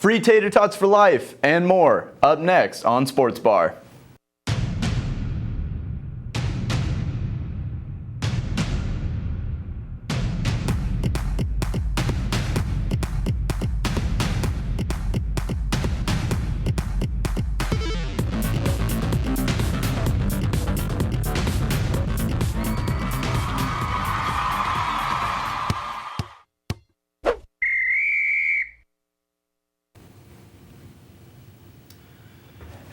Free tater tots for life and more up next on Sports Bar.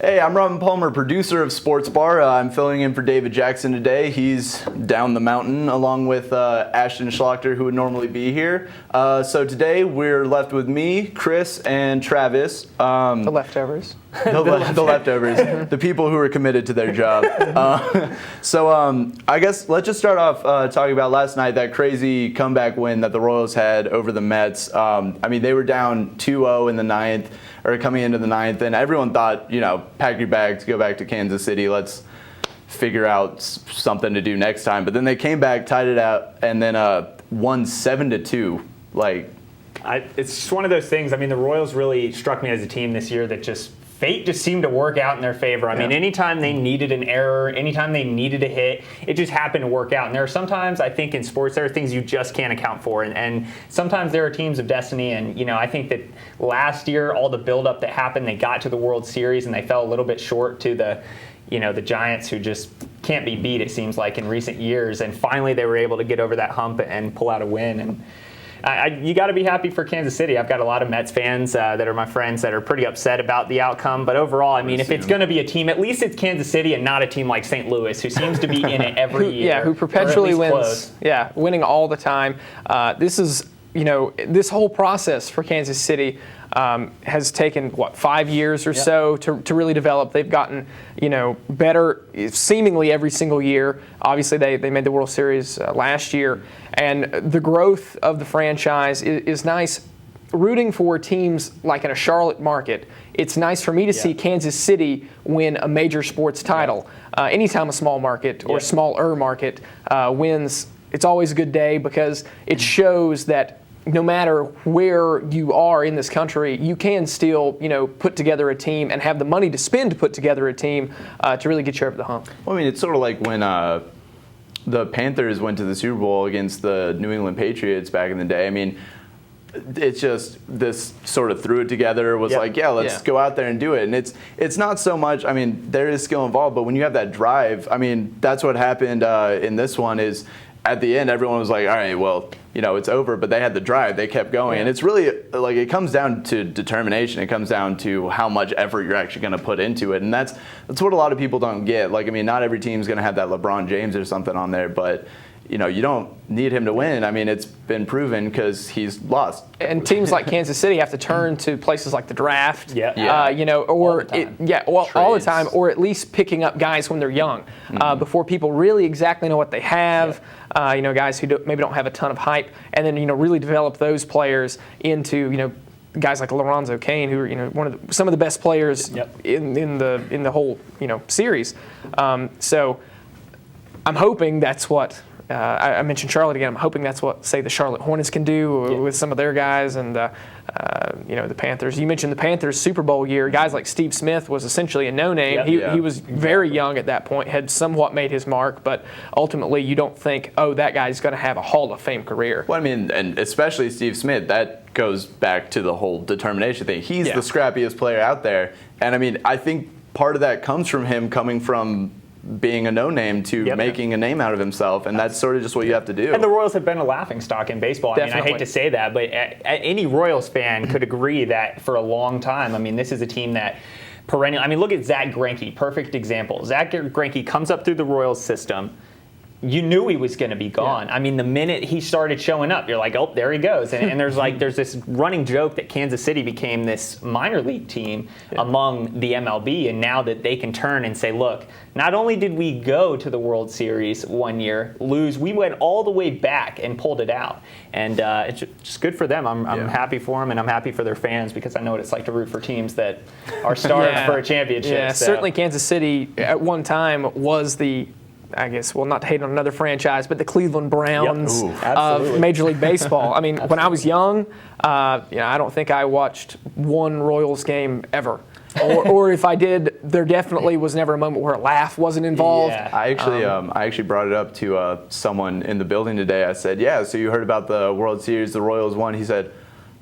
Hey, I'm Robin Palmer, producer of Sports Bar. I'm filling in for David Jackson today. He's down the mountain along with Ashton Schlachter, who would normally be here. So today we're left with me, Chris, and Travis. The leftovers. The leftovers, the people who are committed to their job. I guess let's just start off talking about last night, that crazy comeback win that the Royals had over the Mets. They were down 2-0 in the ninth, or coming into the ninth, and everyone thought, pack your bags, go back to Kansas City, let's figure out something to do next time. But then they came back, tied it out, and then won 7-2. It's just one of those things. The Royals really struck me as a team this year that fate just seemed to work out in their favor. Anytime they needed an error, anytime they needed a hit, it just happened to work out. And there are sometimes, I think, in sports, there are things you just can't account for. And sometimes there are teams of destiny. And, I think that last year, all the buildup that happened, they got to the World Series and they fell a little bit short to the Giants, who just can't be beat, it seems like, in recent years. And finally, they were able to get over that hump and pull out a win. And you got to be happy for Kansas City. I've got a lot of Mets fans that are my friends that are pretty upset about the outcome. But overall, if it's going to be a team, at least it's Kansas City and not a team like St. Louis, who seems to be in it every year. Yeah, who perpetually wins. Close. Yeah, winning all the time. This is, this whole process for Kansas City has taken, 5 years or so to really develop. They've gotten, better seemingly every single year. Obviously, they made the World Series last year. And the growth of the franchise is nice. Rooting for teams like in a Charlotte market, it's nice for me to see Kansas City win a major sports title. Anytime a small market or smaller market wins, it's always a good day because it shows that no matter where you are in this country, you can still, put together a team and have the money to spend to put together a team to really get you over the hump. Well, it's sort of like when the Panthers went to the Super Bowl against the New England Patriots back in the day. It's just this sort of threw it together, was let's go out there and do it. And it's not so much, there is skill involved, but when you have that drive, that's what happened in this one is at the end, everyone was like, all right, well, it's over, but they had the drive, they kept going. And it's really, it comes down to determination. It comes down to how much effort you're actually going to put into it. And that's what a lot of people don't get. Not every team's going to have that LeBron James or something on there, but you don't need him to win. It's been proven because he's lost. And teams like Kansas City have to turn to places like the draft, all the time, or at least picking up guys when they're young, before people really exactly know what they have. Guys who maybe don't have a ton of hype, and then really develop those players into guys like Lorenzo Cain, who are some of the best players in the whole series. So I'm hoping that's what. I mentioned Charlotte again. I'm hoping that's what, say, the Charlotte Hornets can do with some of their guys and, the Panthers. You mentioned the Panthers' Super Bowl year. Guys like Steve Smith was essentially a no-name. He was very young at that point, had somewhat made his mark, but ultimately you don't think, that guy's going to have a Hall of Fame career. Well, and especially Steve Smith, that goes back to the whole determination thing. He's the scrappiest player out there. And, I think part of that comes from him coming from being a no-name to making a name out of himself, and that's sort of just what you have to do. And the Royals have been a laughingstock in baseball. I hate to say that, but any Royals fan could agree that for a long time. This is a team that perennial. Look at Zach Greinke, perfect example. Zach Greinke comes up through the Royals system. You knew he was going to be gone. The minute he started showing up, you're like, oh, there he goes. And there's this running joke that Kansas City became this minor league team among the MLB, and now that they can turn and say, look, not only did we go to the World Series one year, lose, we went all the way back and pulled it out. And it's just good for them. I'm happy for them, and I'm happy for their fans because I know what it's like to root for teams that are starved for a championship. Yeah, certainly Kansas City at one time was the I guess, well, not to hate on another franchise, but the Cleveland Browns Ooh, of absolutely. Major League Baseball. I mean, when I was young, I don't think I watched one Royals game ever. or if I did, there definitely was never a moment where a laugh wasn't involved. Yeah. I actually brought it up to someone in the building today. I said, "Yeah, so you heard about the World Series? The Royals won." He said,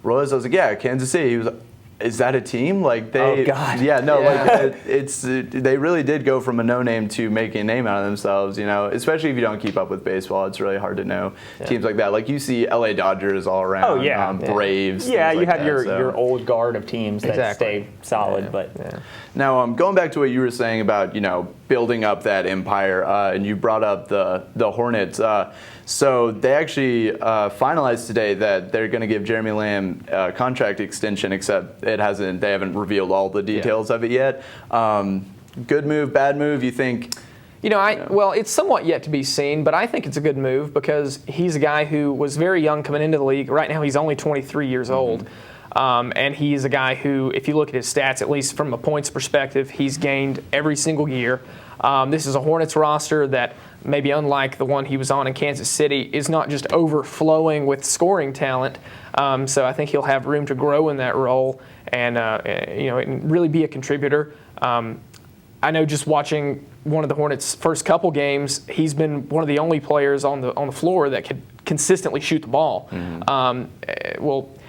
"Royals." I was like, "Yeah, Kansas City." He was like, "Is that a team?" Like they, Oh, God. yeah, no, Yeah. like they really did go from a no name to making a name out of themselves. Especially if you don't keep up with baseball, it's really hard to know teams like that. Like you see LA Dodgers all around. Oh, yeah. Braves. Yeah, things you like have that, your old guard of teams that Exactly. stay solid, but Now, going back to what you were saying about building up that empire, and you brought up the Hornets. So they actually finalized today that they're going to give Jeremy Lamb a contract extension, except they haven't revealed all the details of it yet. Good move, bad move? You think? Well, it's somewhat yet to be seen, but I think it's a good move because he's a guy who was very young coming into the league. Right now, he's only 23 years old. And he's a guy who, if you look at his stats, at least from a points perspective, he's gained every single year. This is a Hornets roster that, maybe unlike the one he was on in Kansas City, is not just overflowing with scoring talent. So I think he'll have room to grow in that role and and really be a contributor. I know just watching one of the Hornets' first couple games, he's been one of the only players on the floor that could consistently shoot the ball.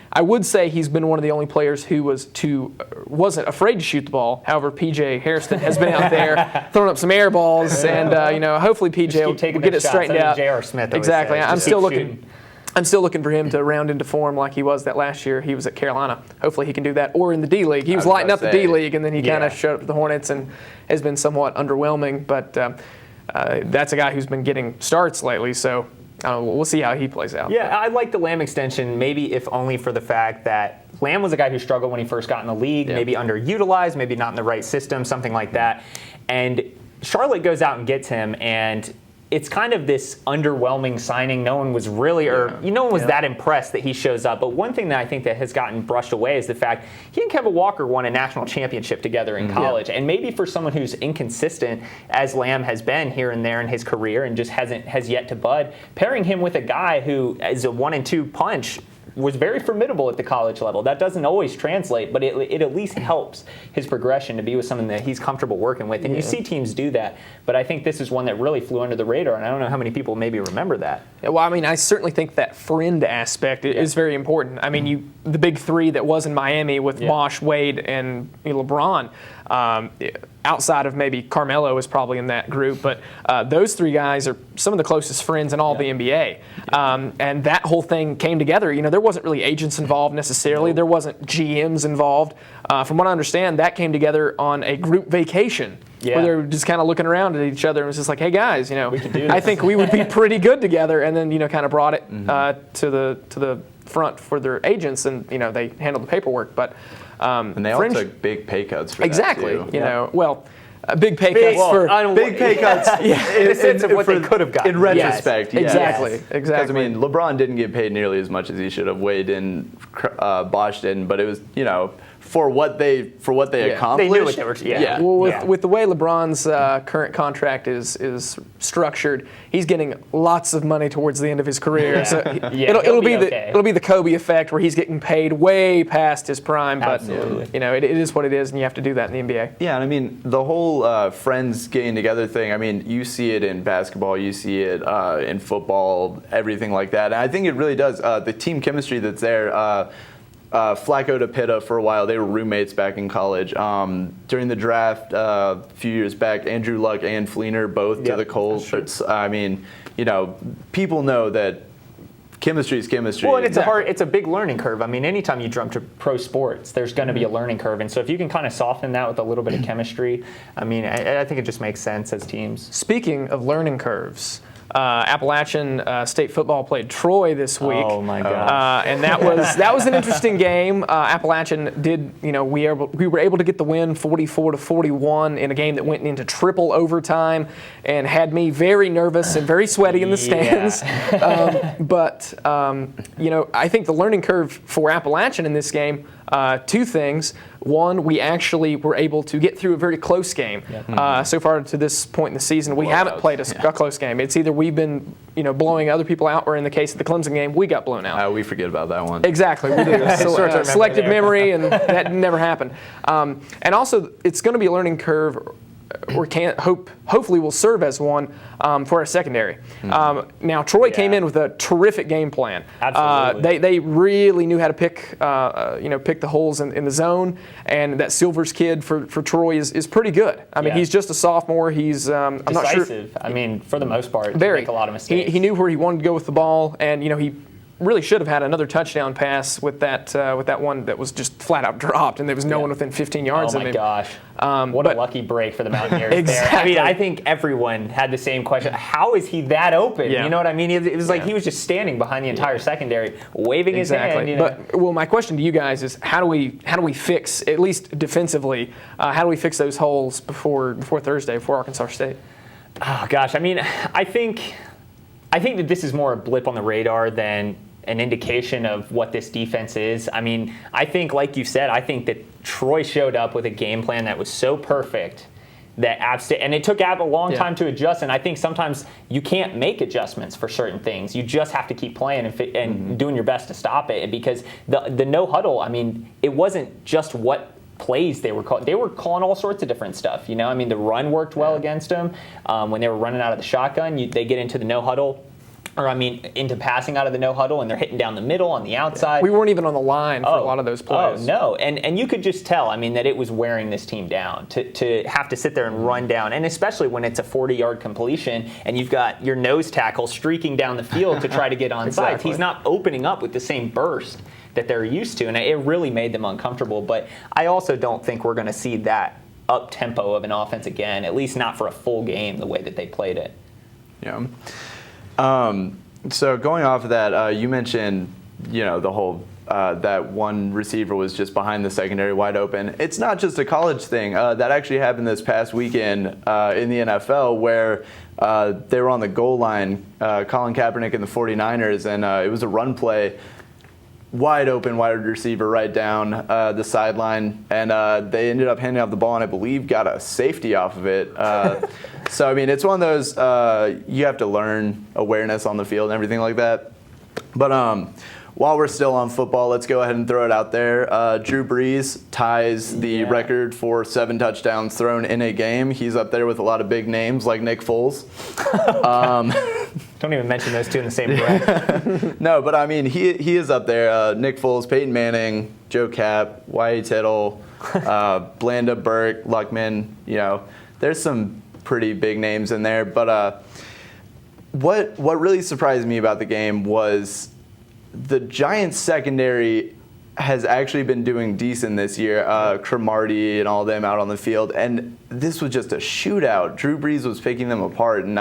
I would say he's been one of the only players who wasn't afraid to shoot the ball. However, PJ Hairston has been out there throwing up some air balls, and hopefully PJ will get it straightened out. J.R. Smith Exactly. says, I'm just still keep looking. shooting. I'm still looking for him to round into form like he was that last year. He was at Carolina. Hopefully he can do that. Or in the D-League. He was lighting up the D-League, and then he kind of showed up to the Hornets and has been somewhat underwhelming. But that's a guy who's been getting starts lately, so we'll see how he plays out. Yeah, I like the Lamb extension, maybe if only for the fact that Lamb was a guy who struggled when he first got in the league, maybe underutilized, maybe not in the right system, something like that. And Charlotte goes out and gets him, and it's kind of this underwhelming signing. No one was really, no one was that impressed that he shows up. But one thing that I think that has gotten brushed away is the fact he and Kevin Walker won a national championship together in college. And maybe for someone who's inconsistent, as Lamb has been here and there in his career and just has yet to bud, pairing him with a guy who is a 1-2 punch was very formidable at the college level. That doesn't always translate, but it at least helps his progression to be with someone that he's comfortable working with. And you see teams do that, but I think this is one that really flew under the radar, and I don't know how many people maybe remember that. Yeah, well, I mean, I certainly think that friend aspect is very important. I mean, the big three that was in Miami with Bosh, Wade, and LeBron, outside of maybe Carmelo is probably in that group, but those three guys are some of the closest friends in all the NBA. And that whole thing came together. There wasn't really agents involved necessarily. There wasn't GMs involved. From what I understand, that came together on a group vacation where they were just kind of looking around at each other and was just like, hey guys, I think we would be pretty good together. And then, kind of brought it to the front for their agents, and, they handled the paperwork. But and they all took big pay cuts for that too. Big pay cuts big pay cuts in the sense of what they could have gotten. In retrospect, Exactly. Because, LeBron didn't get paid nearly as much as he should have. Wade didn't, Bosh didn't, but it was, for what they accomplished. They knew what they were. Well, with the way LeBron's current contract is structured, he's getting lots of money towards the end of his career. So it'll be the Kobe effect where he's getting paid way past his prime. But it is what it is, and you have to do that in the NBA. Yeah, and I mean the whole friends getting together thing. I mean, you see it in basketball, you see it in football, everything like that. And I think it really does. The team chemistry that's there. Flacco to Pitta for a while. They were roommates back in college. During the draft a few years back, Andrew Luck and Fleener both to the Colts. I mean, people know that chemistry is chemistry. Well, and it's a big learning curve. I mean, anytime you jump to pro sports, there's going to be a learning curve. And so if you can kind of soften that with a little bit of chemistry, I mean, I think it just makes sense as teams. Speaking of learning curves, Appalachian State football played Troy this week. Oh my gosh! And that was an interesting game. Appalachian did, we were able to get the win, 44-41, in a game that went into triple overtime, and had me very nervous and very sweaty in the stands. But I think the learning curve for Appalachian in this game Two things. One, we actually were able to get through a very close game. So far to this point in the season, we haven't played a close game. It's either we've been blowing other people out, or in the case of the Clemson game, we got blown out. We forget about that one. Exactly, we do. Selective memory, and that never happened. And also, it's going to be a learning curve, or hopefully will serve as one for our secondary. Now, Troy came in with a terrific game plan. Absolutely. They really knew how to pick the holes in the zone, and that Silvers kid for Troy is pretty good. I mean, he's just a sophomore. He's I'm not sure. Decisive. I mean, for the most part, Very. make a lot of mistakes. He knew where he wanted to go with the ball, and he really should have had another touchdown pass with that one that was just flat out dropped, and there was no one within 15 yards of him. Oh my gosh! What a lucky break for the Mountaineers Exactly. there. I mean, I think everyone had the same question: how is he that open? Yeah. You know what I mean? It was like he was just standing behind the entire secondary, waving his hand. But my question to you guys is: how do we fix, at least defensively? How do we fix those holes before Thursday, before Arkansas State? Oh gosh! I mean, I think that this is more a blip on the radar than an indication of what this defense is. I mean, I think, like you said, I think that Troy showed up with a game plan that was so perfect that App State, and it took App a long time to adjust, and I think sometimes you can't make adjustments for certain things. You just have to keep playing and doing your best to stop it, because the no huddle, I mean, it wasn't just what plays they were calling. They were calling all sorts of different stuff. I mean, the run worked well against them. When they were running out of the shotgun, they get into the no huddle, into passing out of the no huddle, and they're hitting down the middle on the outside. We weren't even on the line for a lot of those plays. Oh, no. And you could just tell, I mean, that it was wearing this team down to have to sit there and run down, and especially when it's a 40-yard completion and you've got your nose tackle streaking down the field to try to get on sides. He's not opening up with the same burst that they're used to, and it really made them uncomfortable. But I also don't think we're going to see that up-tempo of an offense again, at least not for a full game the way that they played it. Yeah. So going off of that, you mentioned, the whole that one receiver was just behind the secondary wide open. It's not just a college thing. That actually happened this past weekend in the NFL, where they were on the goal line, Colin Kaepernick and the 49ers, and it was a run play. Wide open wide receiver right down the sideline, and they ended up handing off the ball, and I believe got a safety off of it. So, I mean, it's one of those, you have to learn awareness on the field and everything like that. But while we're still on football, let's go ahead and throw it out there. Drew Brees ties the record for 7 touchdowns thrown in a game. He's up there with a lot of big names like Nick Foles. Don't even mention those two in the same breath. No, but I mean, he is up there. Nick Foles, Peyton Manning, Joe Cap, Y.A. Tittle, Blanda, Burke, Luckman. There's some pretty big names in there. But what really surprised me about the game was the Giants secondary has actually been doing decent this year. Cromartie and all them out on the field, and this was just a shootout. Drew Brees was picking them apart, and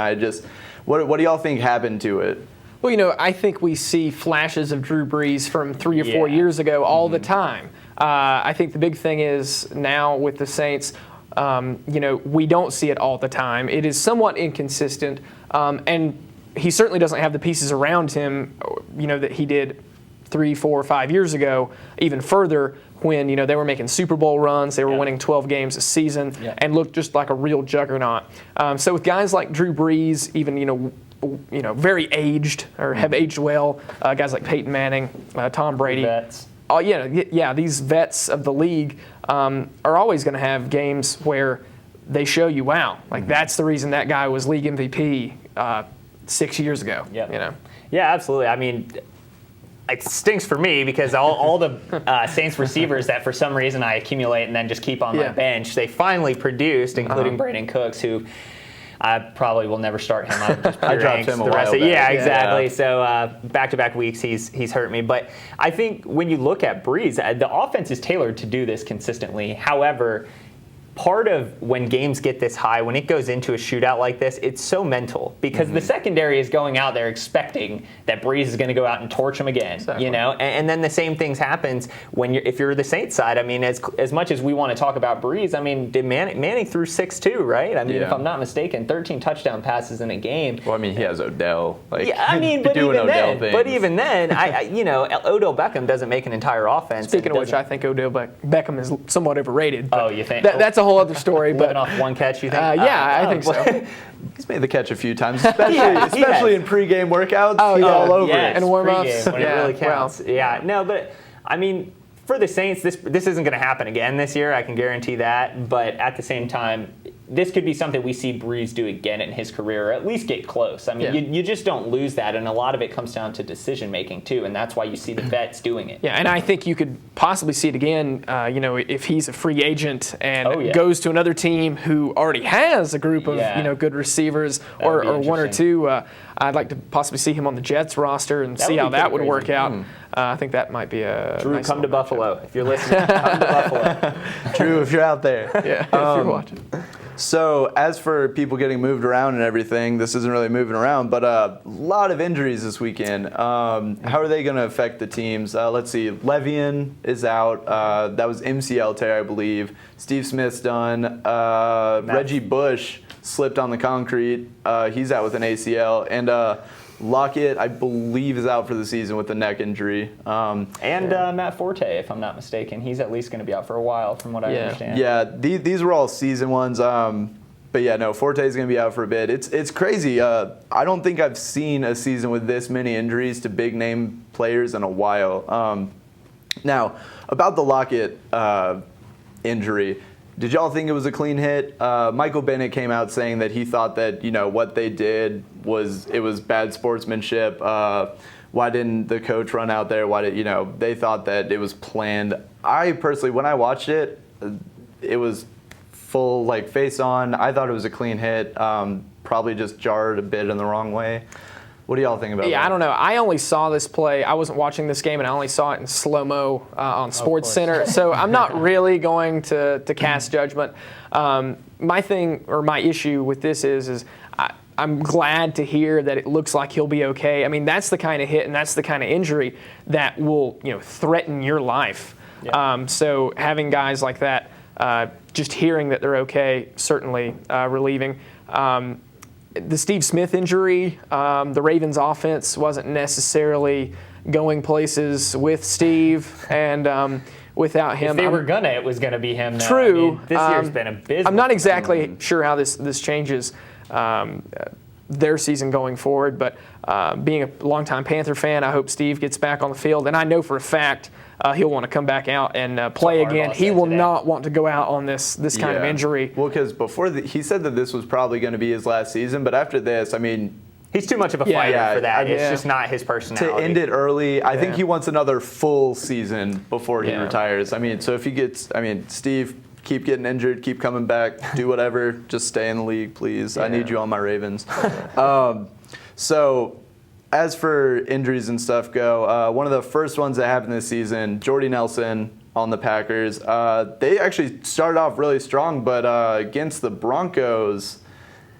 what do y'all think happened to it? Well, I think we see flashes of Drew Brees from 3 or 4 years ago all the time. I think the big thing is now with the Saints, we don't see it all the time. It is somewhat inconsistent, and he certainly doesn't have the pieces around him, that he did 3, 4, 5 years ago, even further when, they were making Super Bowl runs, they were winning 12 games a season, and looked just like a real juggernaut. So with guys like Drew Brees, even, very aged or have aged well, guys like Peyton Manning, Tom Brady. Vets. Oh, these vets of the league are always going to have games where they show you, wow, like that's the reason that guy was league MVP 6 years ago. Yeah, absolutely. I mean, it stinks for me because all the Saints receivers that for some reason I accumulate and then just keep on my bench, they finally produced, including Brandon Cooks, who I probably will never start him. I dropped him a while back. Yeah, exactly. Yeah. So back-to-back weeks, he's hurt me. But I think when you look at Brees, the offense is tailored to do this consistently. However, part of when games get this high, when it goes into a shootout like this, it's so mental because the secondary is going out there expecting that Breeze is going to go out and torch them again, Exactly. you know. And then the same things happens when if you're the Saints side. I mean, as much as we want to talk about Breeze, I mean, did Manning threw 6-2, right? I mean, if I'm not mistaken, 13 touchdown passes in a game. Well, I mean, he has Odell. Like, Yeah, I mean, but even then, I you know, Odell Beckham doesn't make an entire offense. Speaking of which, I think Odell Beckham is somewhat overrated. Oh, you think? That's a whole other story. But living off one catch, you think? yeah, I think so. He's made the catch a few times, especially in pregame workouts. Oh, he's yeah. all over Yes, it. And warm-ups. pregame, when it really counts. Well, yeah, no, but I mean, for the Saints, this isn't going to happen again this year. I can guarantee that. But at the same time, this could be something we see Breeze do again in his career, or at least get close. I mean, you just don't lose that, and a lot of it comes down to decision making too, and that's why you see the vets doing it. Yeah, and I think you could possibly see it again. You know, if he's a free agent and goes to another team who already has a group of good receivers, or one or two. I'd like to possibly see him on the Jets roster and see how that would work out. I think that might be a Drew, nice come to Buffalo. If you're listening, come to Buffalo. Drew, if you're out there. Yeah, if you're watching. So as for people getting moved around and everything, this isn't really moving around, but a lot of injuries this weekend. How are they going to affect the teams? Let's see. Le'Veon is out. That was MCL tear, I believe. Steve Smith's done. Reggie Bush slipped on the concrete. He's out with an ACL. And Lockett, I believe, is out for the season with a neck injury. And Matt Forte, if I'm not mistaken, he's at least going to be out for a while, from what I understand. Yeah, these were all season ones. But yeah, no, Forte's going to be out for a bit. It's crazy. I don't think I've seen a season with this many injuries to big name players in a while. Now, about the Lockett injury. Did y'all think it was a clean hit? Michael Bennett came out saying that he thought that what they did was bad sportsmanship. Why didn't the coach run out there? Why did they thought that it was planned? I personally, when I watched it, it was full face on. I thought it was a clean hit. Probably just jarred a bit in the wrong way. What do y'all think about that? Yeah, I don't know. I only saw this play. I wasn't watching this game, and I only saw it in slow-mo on Sports Center. So I'm not really going to cast judgment. My thing, or my issue with this is I'm glad to hear that it looks like he'll be okay. I mean, that's the kind of hit and that's the kind of injury that will threaten your life. Yeah. So having guys like that, just hearing that they're okay, certainly relieving. The Steve Smith injury, the Ravens offense wasn't necessarily going places with Steve, and without him, if they were gonna, it was gonna be him. Now. True. I mean, this year's been abysmal. I'm not exactly sure how this changes their season going forward, but being a longtime Panther fan, I hope Steve gets back on the field, and I know for a fact he'll want to come back out and play again. He will not want to go out on this kind of injury. Well, because before he said that this was probably going to be his last season, but after this, I mean, he's too much of a fighter for that. It's just not his personality. To end it early, I think he wants another full season before he retires. I mean, so if he gets, Steve, keep getting injured, keep coming back, do whatever, just stay in the league, please. I need you on my Ravens. So as for injuries and stuff go, one of the first ones that happened this season, Jordy Nelson on the Packers. They actually started off really strong, but against the Broncos,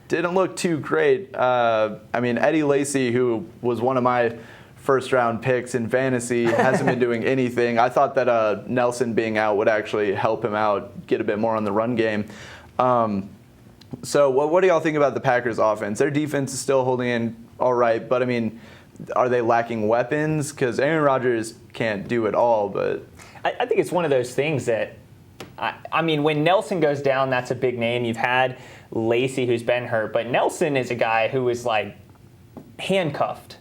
didn't look too great. Eddie Lacy, who was one of my first-round picks in fantasy, hasn't been doing anything. I thought that Nelson being out would actually help him out, get a bit more on the run game. So what do y'all think about the Packers' offense? Their defense is still holding in all right, but are they lacking weapons? Because Aaron Rodgers can't do it all, but I think it's one of those things that, when Nelson goes down, that's a big name. You've had Lacy, who's been hurt, but Nelson is a guy who is handcuffed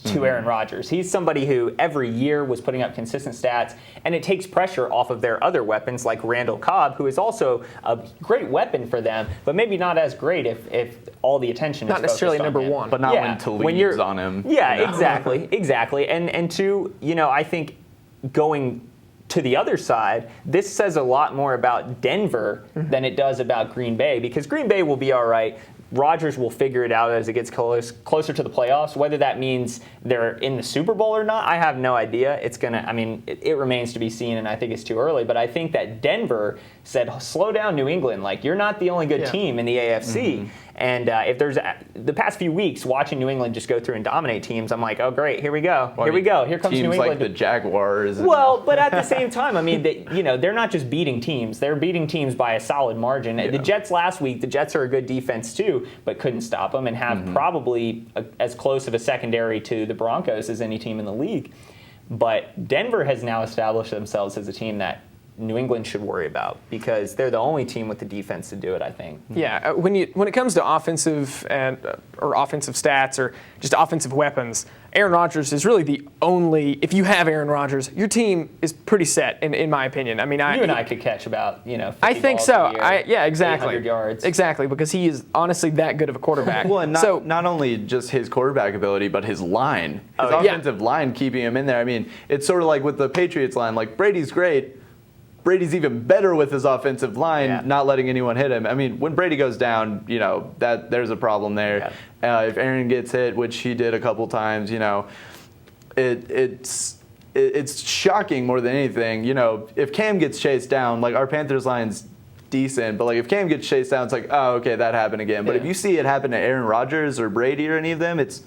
to Aaron Rodgers. He's somebody who every year was putting up consistent stats, and it takes pressure off of their other weapons like Randall Cobb, who is also a great weapon for them, but maybe not as great if all the attention is not necessarily number him. one. But not when Talib's on him. Yeah, exactly. And two, I think going to the other side, this says a lot more about Denver than it does about Green Bay, because Green Bay will be all right. Rodgers will figure it out as it gets closer to the playoffs. Whether that means they're in the Super Bowl or not, I have no idea. It remains to be seen, and I think it's too early. But I think that Denver said, slow down, New England. Like, you're not the only good team in the AFC. Mm-hmm. And if there's the past few weeks watching New England just go through and dominate teams, I'm like, oh great, here we go, here we go, here comes New England. Teams like the Jaguars. Well, but at the same time, I mean, they're not just beating teams; they're beating teams by a solid margin. Yeah. The Jets last week, the Jets are a good defense too, but couldn't stop them and have probably as close of a secondary to the Broncos as any team in the league. But Denver has now established themselves as a team that New England should worry about because they're the only team with the defense to do it, I think. Yeah, when it comes to offensive or offensive stats or just offensive weapons, Aaron Rodgers is really the only. If you have Aaron Rodgers, your team is pretty set, in my opinion. I mean, you and I could catch about 50 I think balls so. a year, Yeah, exactly. 800 yards. Exactly, because he is honestly that good of a quarterback. Well, and not only just his quarterback ability, but his line, his offensive line keeping him in there. I mean, it's sort of like with the Patriots line. Like Brady's great. Brady's even better with his offensive line, not letting anyone hit him. I mean, when Brady goes down, that there's a problem there. Yeah. If Aaron gets hit, which he did a couple times, it's shocking more than anything. If Cam gets chased down, like our Panthers line's decent, but like if Cam gets chased down, it's like, oh, okay, that happened again. But if you see it happen to Aaron Rodgers or Brady or any of them, it's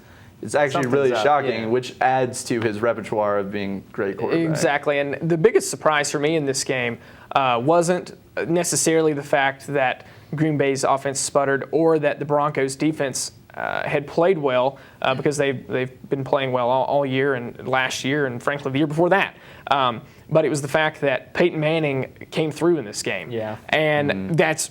actually really shocking, which adds to his repertoire of being great quarterback. Exactly, and the biggest surprise for me in this game wasn't necessarily the fact that Green Bay's offense sputtered or that the Broncos' defense had played well because they've been playing well all year and last year and frankly the year before that. But it was the fact that Peyton Manning came through in this game. Yeah. And that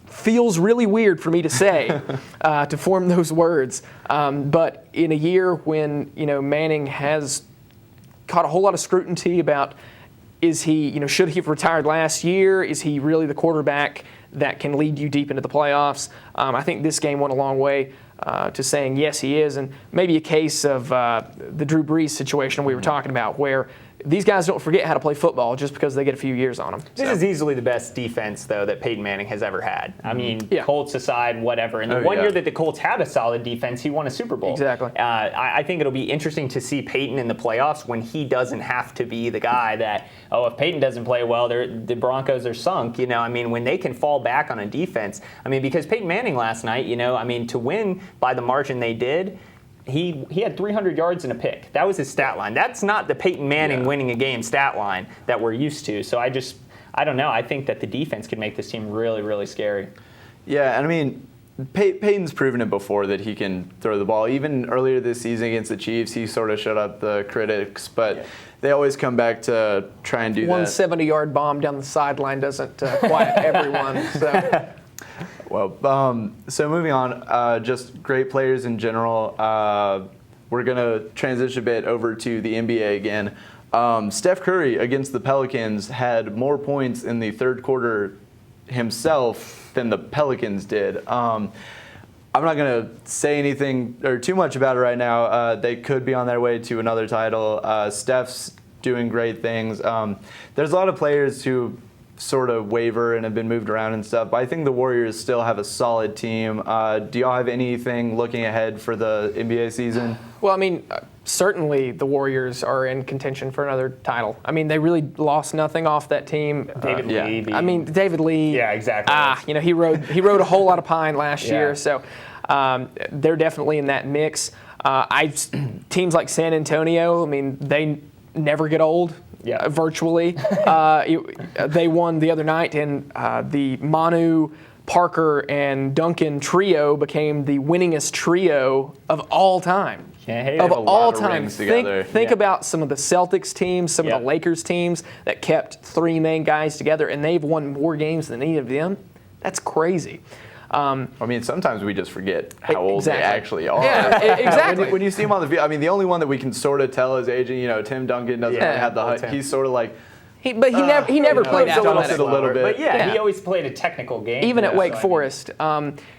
feels really weird for me to say, to form those words. But in a year when, Manning has caught a whole lot of scrutiny about is he, should he have retired last year? Is he really the quarterback that can lead you deep into the playoffs? I think this game went a long way to saying, yes, he is. And maybe a case of the Drew Brees situation we were talking about where these guys don't forget how to play football just because they get a few years on them. This is easily the best defense, though, that Peyton Manning has ever had. I mean, Colts aside, whatever. And the one year that the Colts had a solid defense, he won a Super Bowl. Exactly. I think it'll be interesting to see Peyton in the playoffs when he doesn't have to be the guy that, if Peyton doesn't play well, the Broncos are sunk. When they can fall back on a defense. Because Peyton Manning last night, to win by the margin they did, He had 300 yards and a pick. That was his stat line. That's not the Peyton Manning winning a game stat line that we're used to. So I don't know. I think that the defense could make this team really, really scary. Yeah, and Peyton's proven it before that he can throw the ball. Even earlier this season against the Chiefs, he sort of shut up the critics, but they always come back to try and do that. 170-yard bomb down the sideline doesn't quiet everyone. So. Well, so moving on, just great players in general. We're going to transition a bit over to the NBA again. Steph Curry against the Pelicans had more points in the third quarter himself than the Pelicans did. I'm not going to say anything or too much about it right now. They could be on their way to another title. Steph's doing great things. There's a lot of players who sort of waver and have been moved around and stuff, but I think the Warriors still have a solid team. Do y'all have anything looking ahead for the NBA season? Well, certainly the Warriors are in contention for another title. They really lost nothing off that team. David Lee. David Lee. Yeah, exactly. He rode a whole lot of pine last year, so they're definitely in that mix. Teams like San Antonio, they never get old. Yeah. Virtually. They won the other night, and the Manu, Parker, and Duncan trio became the winningest trio of all time. Of all time. Think about some of the Celtics teams, some of the Lakers teams that kept three main guys together, and they've won more games than any of them. That's crazy. Sometimes we just forget how old they actually are. Yeah, exactly. When you see him on the field, the only one that we can sort of tell his age, Tim Duncan doesn't have the height. He's sort of like. He never played athletic. A little bit. But he always played a technical game. Even at Wake Forest.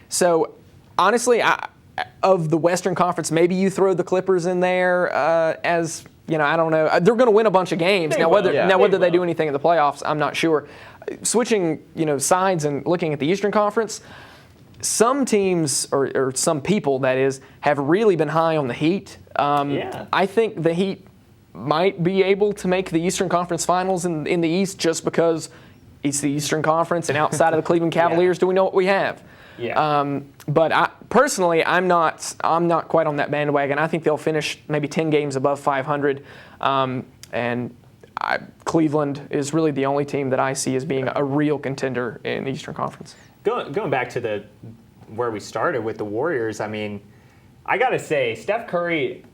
So honestly, of the Western Conference, maybe you throw the Clippers in there as. I don't know. They're going to win a bunch of games. Whether they do anything in the playoffs, I'm not sure. Switching, sides and looking at the Eastern Conference, some teams, or some people, that is, have really been high on the Heat. I think the Heat might be able to make the Eastern Conference Finals in the East just because it's the Eastern Conference, and outside of the Cleveland Cavaliers, do we know what we have? Yeah. But personally, I'm not quite on that bandwagon. I think they'll finish maybe 10 games above 500, and Cleveland is really the only team that I see as being a real contender in the Eastern Conference. Going back to where we started with the Warriors, I mean, I got to say, Steph Curry,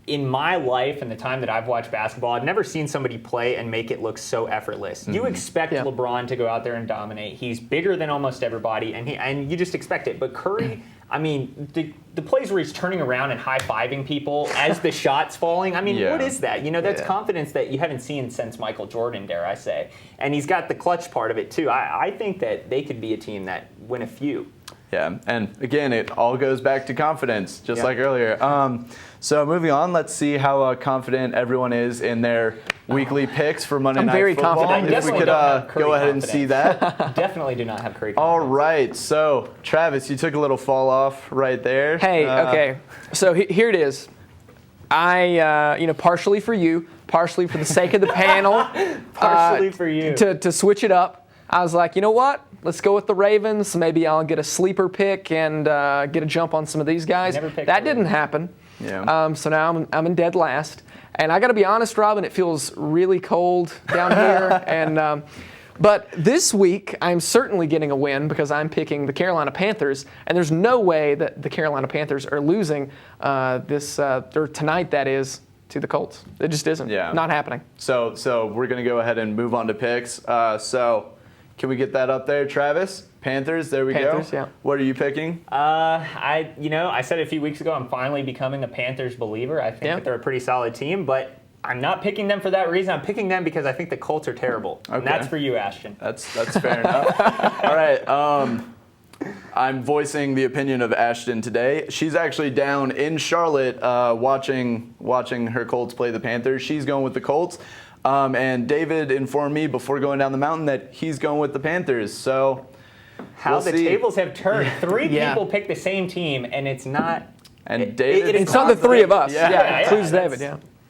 in my life and the time that I've watched basketball, I've never seen somebody play and make it look so effortless. You expect LeBron to go out there and dominate. He's bigger than almost everybody, and you just expect it. But Curry, I mean, the plays where he's turning around and high-fiving people as the shot's falling, I mean, what is that? That's confidence that you haven't seen since Michael Jordan, dare I say. And he's got the clutch part of it, too. I think that they could be a team that win a few. Yeah, and again, it all goes back to confidence, just like earlier. So moving on, let's see how confident everyone is in their weekly picks for Monday Night very Football. confident. If we could go ahead and see that. Definitely do not have Curry confidence. All right, so Travis, you took a little fall off right there. Hey, okay, so here it is. I, partially for you, partially for the sake of the panel, partially for you, to switch it up. I was like, you know what? Let's go with the Ravens. Maybe I'll get a sleeper pick and get a jump on some of these guys. That didn't happen. Yeah. So now I'm in dead last. And I got to be honest, Robin, it feels really cold down here. And but this week, I'm certainly getting a win because I'm picking the Carolina Panthers. And there's no way that the Carolina Panthers are losing or tonight, that is, to the Colts. It just isn't. Yeah. Not happening. So we're going to go ahead and move on to picks. So can we get that up there, Travis? Panthers, there we Panthers, go. Yeah. What are you picking? I said a few weeks ago, I'm finally becoming a Panthers believer. I think that they're a pretty solid team, but I'm not picking them for that reason. I'm picking them because I think the Colts are terrible. Okay. And that's for you, Ashton. That's fair enough. All right. I'm voicing the opinion of Ashton today. She's actually down in Charlotte watching her Colts play the Panthers. She's going with the Colts. And David informed me before going down the mountain that he's going with the Panthers. So how the tables have turned. Three people pick the same team, and it's not. And David, it's not the three of us. Yeah, it includes David.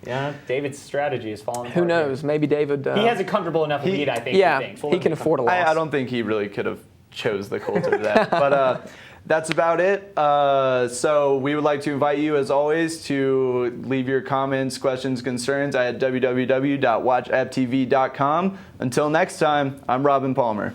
Yeah, David's strategy has fallen apart. Who knows? Maybe David. He has a comfortable enough lead, I think. Yeah, he can afford a loss. I don't think he really could have chose the Colts over that. But that's about it. So we would like to invite you, as always, to leave your comments, questions, concerns at www.watchapptv.com. Until next time, I'm Robin Palmer.